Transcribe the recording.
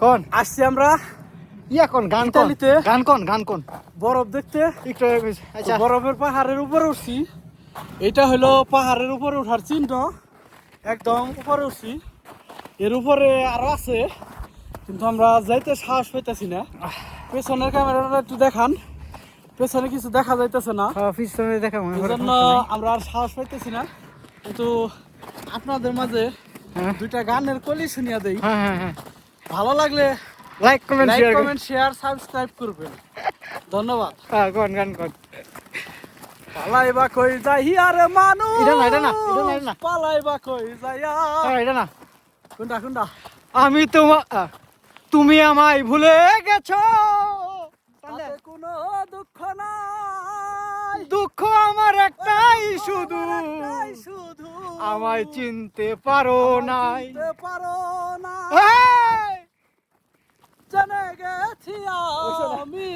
কোন আসছি আমরা কোন গান কোন ইতালিতে। গান কোন বরফ দেখতে। একটু আচ্ছা বরফের পাহাড়ের উপরে উঠছি। এটা হলো পাহাড়ের উপরে ওঠার চিহ্ন। একদম উপরে উঠছি। এর উপরে আরো আছে, কিন্তু আমরা যাইতে সাহস পাইতেছি না। পেছনের ক্যামেরাটা একটু দেখান। পেছনে কিছু দেখা যাইতেছে না, পিছনে দেখা মনে এই হয় জন্য আমরা আর সাহস পাইতেছি না। কিন্তু আপনাদের মাঝে হ্যাঁ দুইটা গানের কলি শুনিয়া দেই। হ্যাঁ হ্যাঁ হ্যাঁ ভালো লাগলে like comment like share comment share subscribe করবেন। ধন্যবাদ। কোন গান কোন পালাইবা কই যাইয়া রে মানুষ, এটা না, এটা না, এটা না, এটা না। পালাইবা কই যাইয়া। এটা না কোনটা কোনটা? আমি তুমি আমায় ভুলে গেছো তাতে কোনো দুঃখ নাই, দুঃখ আমার একটাই শুধু একটাই শুধু আমায় চিনতে পারো নাই চিনতে পারো না। এই! জেনে গেছি আমি